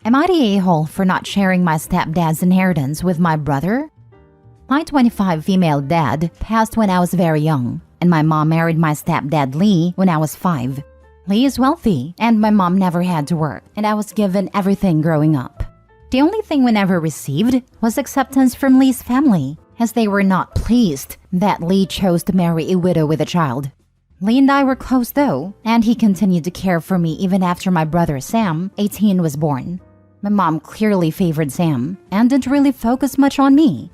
Am I the a-hole for not sharing my stepdad's inheritance with my brother? My 25 female dad passed when I was very young, and my mom married my stepdad Lee when I was 5. Lee is wealthy, and my mom never had to work, and I was given everything growing up. The only thing we never received was acceptance from Lee's family, as they were not pleased that Lee chose to marry a widow with a child. Lee and I were close though, and he continued to care for me even after my brother Sam, 18, was born. My mom clearly favored Sam and didn't really focus much on me.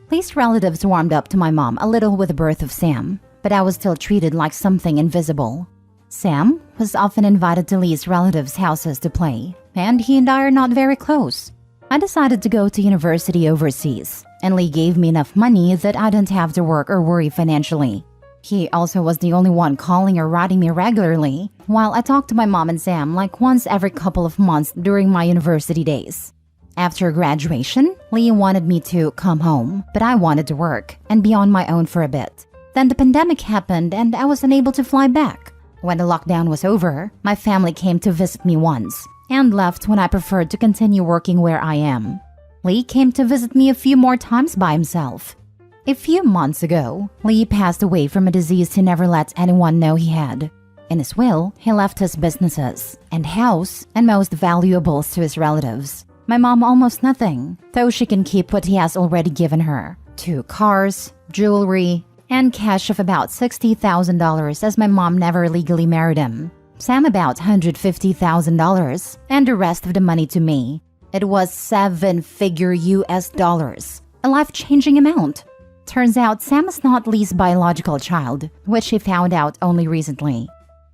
Lee's relatives warmed up to my mom a little with the birth of Sam, but I was still treated like something invisible. Sam was often invited to Lee's relatives' houses to play, and he and I are not very close. I decided to go to university overseas, and Lee gave me enough money that I didn't have to work or worry financially. He also was the only one calling or writing me regularly, while I talked to my mom and Sam like once every couple of months during my university days. After graduation, Lee wanted me to come home, but I wanted to work and be on my own for a bit. Then the pandemic happened and I was unable to fly back. When the lockdown was over, my family came to visit me once and left when I preferred to continue working where I am. Lee came to visit me a few more times by himself. A few months ago, Lee passed away from a disease he never let anyone know he had. In his will, he left his businesses and house and most valuables to his relatives. My mom almost nothing, though she can keep what he has already given her. 2 cars, jewelry, and cash of about $60,000 as my mom never legally married him. Sam about $150,000 and the rest of the money to me. It was 7-figure US dollars, a life-changing amount. Turns out Sam is not Lee's biological child, which he found out only recently.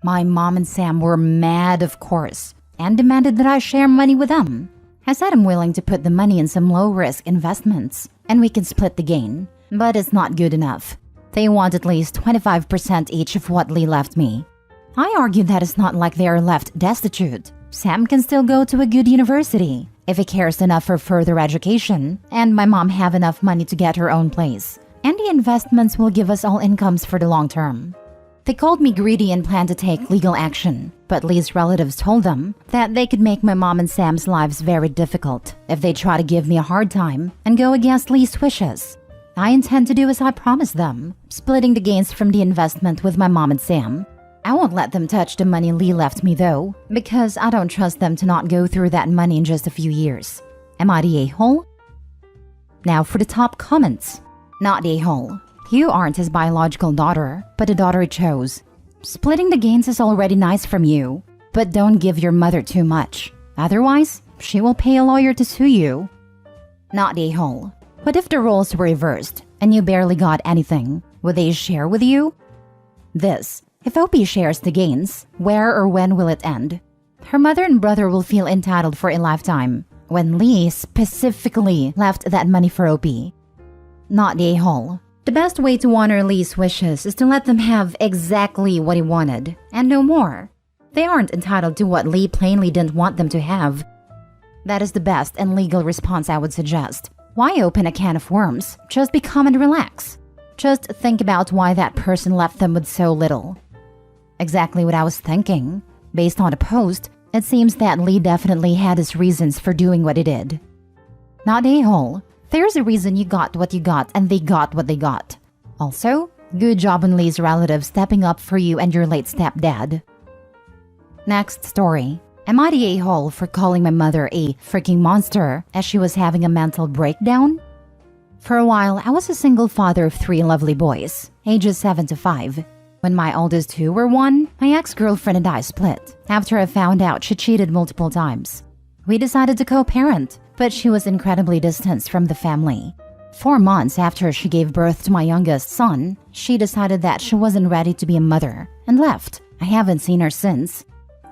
My mom and Sam were mad, of course, and demanded that I share money with them. I said I'm willing to put the money in some low-risk investments, and we can split the gain, but it's not good enough. They want at least 25% each of what Lee left me. I argued that it's not like they are left destitute. Sam can still go to a good university if he cares enough for further education, and my mom have enough money to get her own place, and the investments will give us all incomes for the long term. They called me greedy and planned to take legal action, but Lee's relatives told them that they could make my mom and Sam's lives very difficult if they try to give me a hard time and go against Lee's wishes. I intend to do as I promised them, splitting the gains from the investment with my mom and Sam. I won't let them touch the money Lee left me though, because I don't trust them to not go through that money in just a few years. Am I the a-hole? Now for the top comments. Not the a-hole. You aren't his biological daughter, but the daughter he chose. Splitting the gains is already nice from you, but don't give your mother too much. Otherwise, she will pay a lawyer to sue you. Not the a-hole. What if the roles were reversed and you barely got anything? Would they share with you? This. If Opie shares the gains, where or when will it end? Her mother and brother will feel entitled for a lifetime, when Lee specifically left that money for Opie. Not the a-hole. The best way to honor Lee's wishes is to let them have exactly what he wanted, and no more. They aren't entitled to what Lee plainly didn't want them to have. That is the best and legal response I would suggest. Why open a can of worms? Just be calm and relax. Just think about why that person left them with so little. Exactly what I was thinking. Based on the post, it seems that Lee definitely had his reasons for doing what he did. Not a-hole. There's a reason you got what you got and they got what they got. Also, good job on Lee's relatives stepping up for you and your late stepdad. Next story. Am I the a-hole for calling my mother a freaking monster as she was having a mental breakdown? For a while, I was a single father of 3 lovely boys, ages 7 to 5. When my oldest 2 were 1, my ex-girlfriend and I split after I found out she cheated multiple times. We decided to co-parent, but she was incredibly distanced from the family. 4 months after she gave birth to my youngest son, she decided that she wasn't ready to be a mother and left. I haven't seen her since.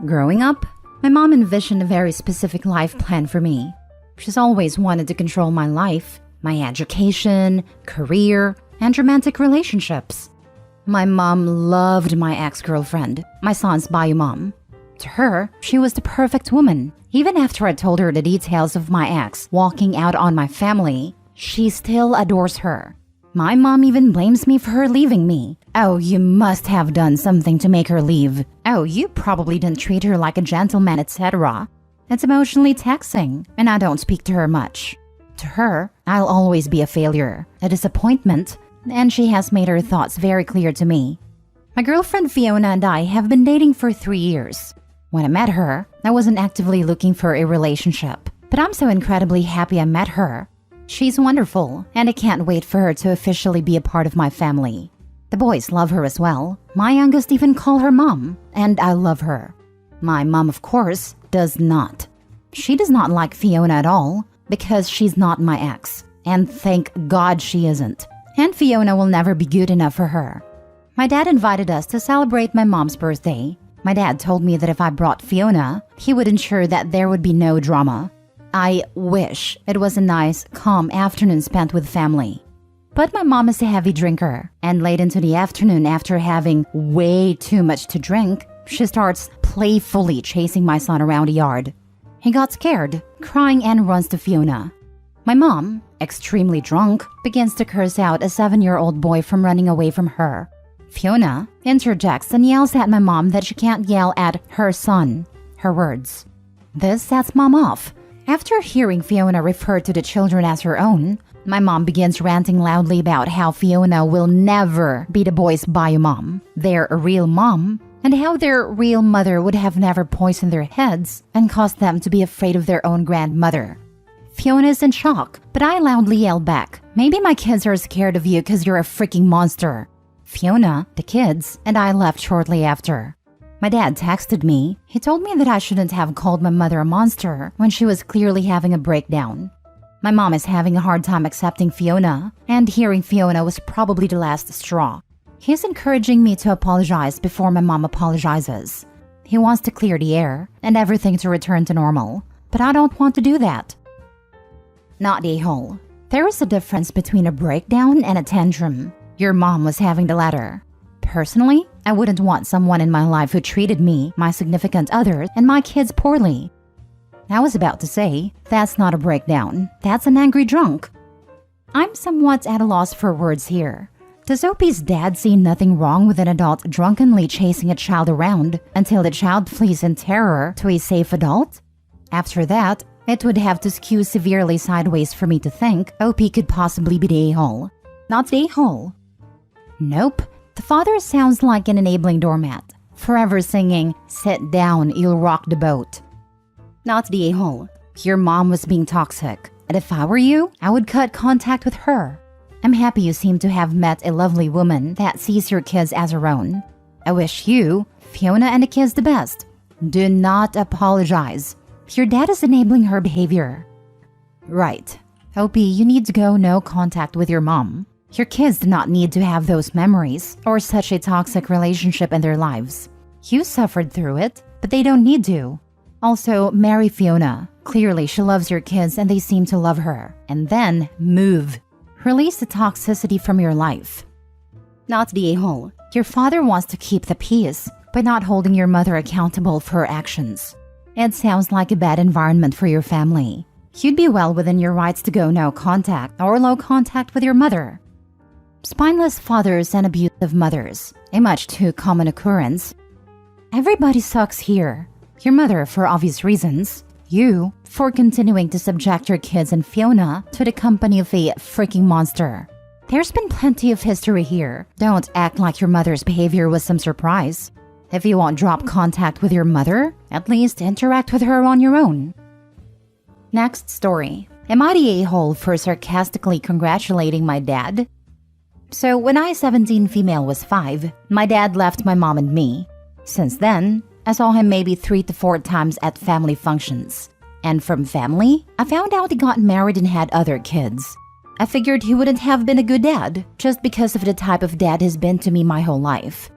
Growing up, my mom envisioned a very specific life plan for me. She's always wanted to control my life, my education, career, and romantic relationships. My mom loved my ex-girlfriend, my son's bio mom. To her, she was the perfect woman. Even after I told her the details of my ex walking out on my family, she still adores her. My mom even blames me for her leaving me. Oh, you must have done something to make her leave. Oh, you probably didn't treat her like a gentleman, etc. It's emotionally taxing, and I don't speak to her much. To her, I'll always be a failure, a disappointment, and she has made her thoughts very clear to me. My girlfriend Fiona and I have been dating for 3 years. When I met her, I wasn't actively looking for a relationship, but I'm so incredibly happy I met her. She's wonderful, and I can't wait for her to officially be a part of my family. The boys love her as well. My youngest even call her mom, and I love her. My mom, of course, does not. She does not like Fiona at all because she's not my ex, and thank God she isn't. And Fiona will never be good enough for her. My dad invited us to celebrate my mom's birthday. My dad told me that if I brought Fiona, he would ensure that there would be no drama. I wish it was a nice, calm afternoon spent with family. But my mom is a heavy drinker, and late into the afternoon after having way too much to drink, she starts playfully chasing my son around the yard. He got scared, crying, and runs to Fiona. My mom, extremely drunk, begins to curse out a 7-year-old boy from running away from her. Fiona interjects and yells at my mom that she can't yell at her son. Her words. This sets mom off. After hearing Fiona refer to the children as her own, my mom begins ranting loudly about how Fiona will never be the boys' bio mom, their real mom, and how their real mother would have never poisoned their heads and caused them to be afraid of their own grandmother. Fiona is in shock, but I loudly yell back, maybe my kids are scared of you because you're a freaking monster. Fiona, the kids, and I left shortly after. My dad texted me. He told me that I shouldn't have called my mother a monster when she was clearly having a breakdown. My mom is having a hard time accepting Fiona, and hearing Fiona was probably the last straw. He's encouraging me to apologize before my mom apologizes. He wants to clear the air and everything to return to normal, but I don't want to do that. Not the a-hole. There is a difference between a breakdown and a tantrum. Your mom was having the latter. Personally, I wouldn't want someone in my life who treated me, my significant other, and my kids poorly. I was about to say, that's not a breakdown. That's an angry drunk. I'm somewhat at a loss for words here. Does Opie's dad see nothing wrong with an adult drunkenly chasing a child around until the child flees in terror to a safe adult? After that, it would have to skew severely sideways for me to think Opie could possibly be the a-hole. Not the a-hole. Nope. The father sounds like an enabling doormat, forever singing, "Sit down, you'll rock the boat." Not the a-hole. Your mom was being toxic, and if I were you, I would cut contact with her. I'm happy you seem to have met a lovely woman that sees your kids as her own. I wish you, Fiona, and the kids the best. Do not apologize. Your dad is enabling her behavior. Right. Opie, you need to go no contact with your mom. Your kids do not need to have those memories or such a toxic relationship in their lives. You suffered through it, but they don't need to. Also, marry Fiona. Clearly, she loves your kids and they seem to love her. And then, move. Release the toxicity from your life. Not the a-hole. Your father wants to keep the peace by not holding your mother accountable for her actions. It sounds like a bad environment for your family. You'd be well within your rights to go no contact or low contact with your mother. Spineless fathers and abusive mothers, a much too common occurrence. Everybody sucks here. Your mother for obvious reasons. You for continuing to subject your kids and Fiona to the company of a freaking monster. There's been plenty of history here. Don't act like your mother's behavior was some surprise. If you won't drop contact with your mother, at least interact with her on your own. Next story. Am I the a-hole for sarcastically congratulating my dad? So when I, 17 female, was 5, my dad left my mom and me. Since then, I saw him maybe 3 to 4 times at family functions. And from family, I found out he got married and had other kids. I figured he wouldn't have been a good dad, just because of the type of dad he's been to me my whole life.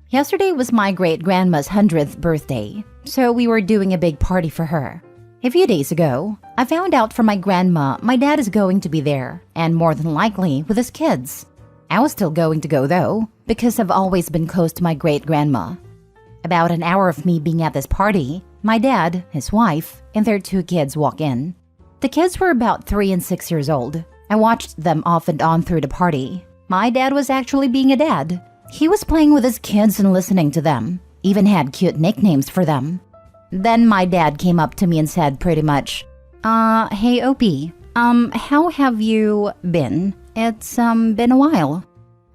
Yesterday was my great-grandma's 100th birthday, so we were doing a big party for her. A few days ago, I found out from my grandma my dad is going to be there, and more than likely with his kids. I was still going to go though, because I've always been close to my great-grandma. About an hour of me being at this party, my dad, his wife, and their 2 kids walk in. The kids were about 3 and 6 years old. I watched them off and on through the party. My dad was actually being a dad. He was playing with his kids and listening to them, even had cute nicknames for them. Then my dad came up to me and said pretty much, hey Opie, how have you been? It's been a while.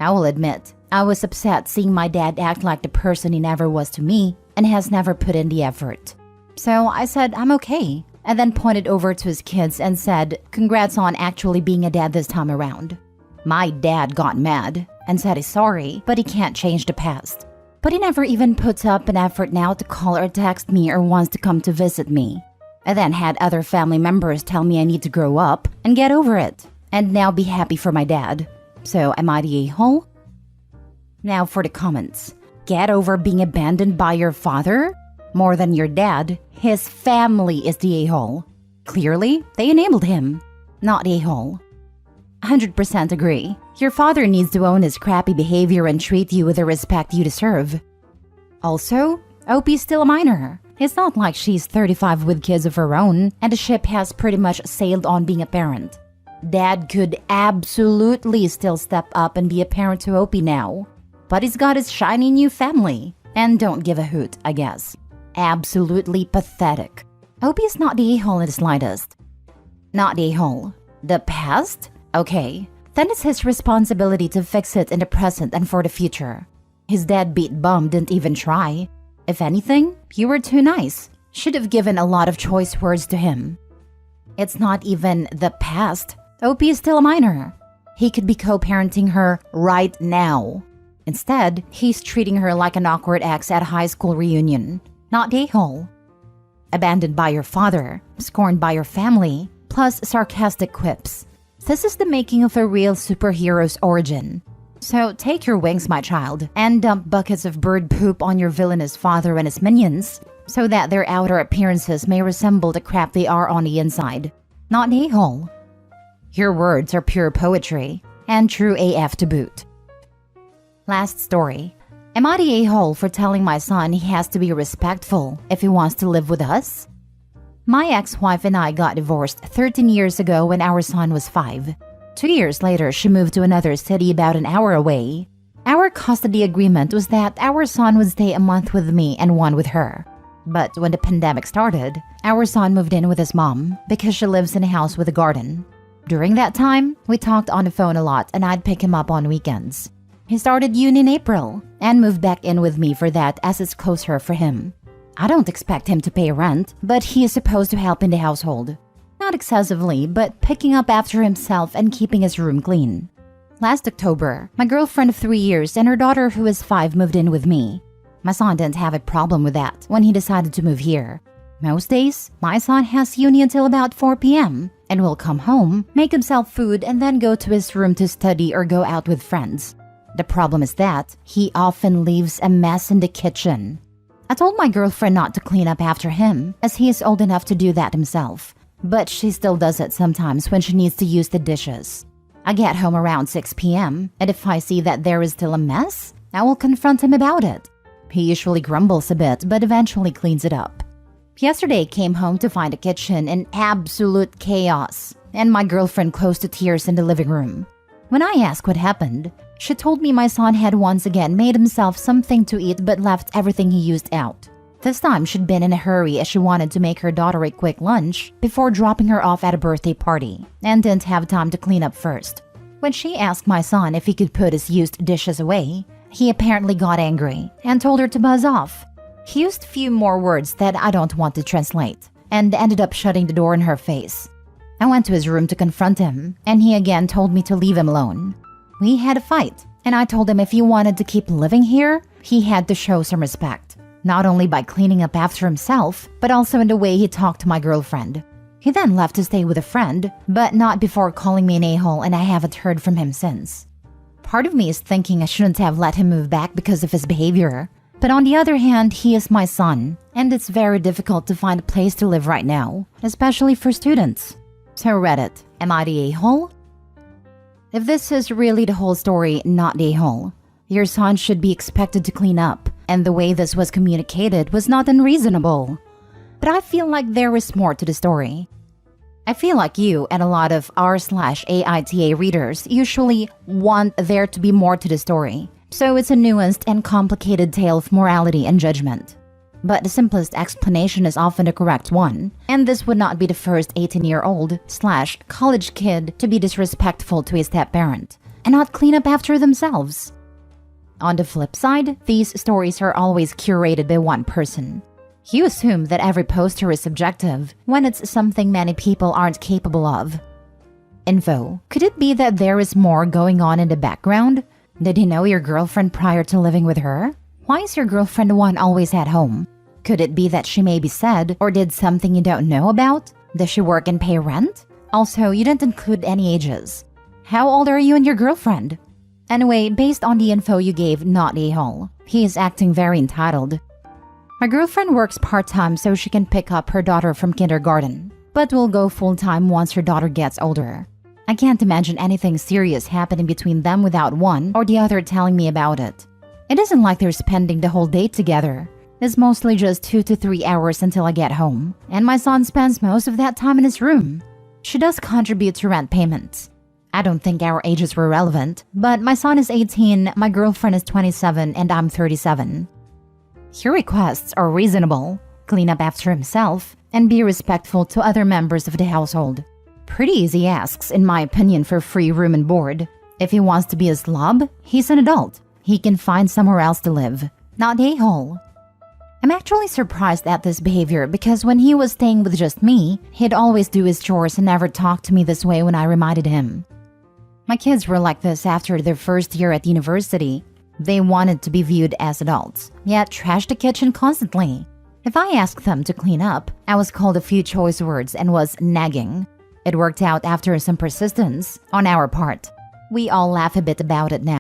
I will admit, I was upset seeing my dad act like the person he never was to me and has never put in the effort. So I said I'm okay, and then pointed over to his kids and said, congrats on actually being a dad this time around. My dad got mad and said he's sorry, but he can't change the past. But he never even puts up an effort now to call or text me or wants to come to visit me. I then had other family members tell me I need to grow up and get over it, and now be happy for my dad. So am I the a-hole? Now for the comments. Get over being abandoned by your father? More than your dad, his family is the a-hole. Clearly, they enabled him, not a-hole. 100% agree. Your father needs to own his crappy behavior and treat you with the respect you deserve. Also, Opie's still a minor. It's not like she's 35 with kids of her own and the ship has pretty much sailed on being a parent. Dad could absolutely still step up and be a parent to Opie now. But he's got his shiny new family and don't give a hoot, I guess. Absolutely pathetic. Opie is not the a-hole in the slightest. Not the a-hole. The past? Okay. Then it's his responsibility to fix it in the present and for the future. His deadbeat bum didn't even try. If anything, you were too nice. Should have given a lot of choice words to him. It's not even the past. Opie is still a minor. He could be co-parenting her right now. Instead, he's treating her like an awkward ex at a high school reunion. Not the a-hole. Abandoned by your father, scorned by your family, plus sarcastic quips. This is the making of a real superhero's origin. So take your wings, my child, and dump buckets of bird poop on your villainous father and his minions, so that their outer appearances may resemble the crap they are on the inside. Not an a-hole. Your words are pure poetry, and true AF to boot. Last story. Am I the a-hole for telling my son he has to be respectful if he wants to live with us? My ex-wife and I got divorced 13 years ago when our son was 5. 2 years later, she moved to another city about an hour away. Our custody agreement was that our son would stay a month with me and 1 with her. But when the pandemic started, our son moved in with his mom because she lives in a house with a garden. During that time, we talked on the phone a lot and I'd pick him up on weekends. He started uni in April and moved back in with me for that as it's closer for him. I don't expect him to pay rent, but he is supposed to help in the household. Not excessively, but picking up after himself and keeping his room clean. Last October, my girlfriend of 3 years and her daughter who is 5 moved in with me. My son didn't have a problem with that when he decided to move here. Most days, my son has uni until about 4 p.m. and will come home, make himself food and then go to his room to study or go out with friends. The problem is that he often leaves a mess in the kitchen. I told my girlfriend not to clean up after him, as he is old enough to do that himself. But she still does it sometimes when she needs to use the dishes. I get home around 6 p.m., and if I see that there is still a mess, I will confront him about it. He usually grumbles a bit, but eventually cleans it up. Yesterday, I came home to find the kitchen in absolute chaos, and my girlfriend close to tears in the living room. When I asked what happened, she told me my son had once again made himself something to eat but left everything he used out. This time she'd been in a hurry as she wanted to make her daughter a quick lunch before dropping her off at a birthday party and didn't have time to clean up first. When she asked my son if he could put his used dishes away, he apparently got angry and told her to buzz off. He used few more words that I don't want to translate and ended up shutting the door in her face. I went to his room to confront him and he again told me to leave him alone. We had a fight and I told him if he wanted to keep living here, he had to show some respect. Not only by cleaning up after himself, but also in the way he talked to my girlfriend. He then left to stay with a friend, but not before calling me an a-hole and I haven't heard from him since. Part of me is thinking I shouldn't have let him move back because of his behavior. But on the other hand, he is my son, and it's very difficult to find a place to live right now, especially for students. So Reddit, am I the a-hole? If this is really the whole story, not the a-hole, your son should be expected to clean up, and the way this was communicated was not unreasonable. But I feel like there is more to the story. I feel like you and a lot of r/AITA readers usually want there to be more to the story. So it's a nuanced and complicated tale of morality and judgment. But the simplest explanation is often the correct one, and this would not be the first 18-year-old/college kid to be disrespectful to a step-parent and not clean up after themselves. On the flip side, these stories are always curated by one person. You assume that every poster is subjective when it's something many people aren't capable of. Info: could it be that there is more going on in the background? Did you know your girlfriend prior to living with her? Why is your girlfriend the one always at home? Could it be that she maybe said or did something you don't know about? Does she work and pay rent? Also, you didn't include any ages. How old are you and your girlfriend? Anyway, based on the info you gave, not a-hole. He is acting very entitled. My girlfriend works part-time so she can pick up her daughter from kindergarten, but will go full-time once her daughter gets older. I can't imagine anything serious happening between them without one or the other telling me about it. It isn't like they're spending the whole day together. It's mostly just 2 to 3 hours until I get home, and my son spends most of that time in his room. She does contribute to rent payments. I don't think our ages were relevant, but my son is 18, my girlfriend is 27, and I'm 37. Your requests are reasonable. Clean up after himself and be respectful to other members of the household. Pretty easy asks, in my opinion, for free room and board. If he wants to be a slob, he's an adult. He can find somewhere else to live, not a-hole. I'm actually surprised at this behavior because when he was staying with just me, he'd always do his chores and never talk to me this way when I reminded him. My kids were like this after their first year at university. They wanted to be viewed as adults, yet trashed the kitchen constantly. If I asked them to clean up, I was called a few choice words and was nagging. It worked out after some persistence on our part. We all laugh a bit about it now.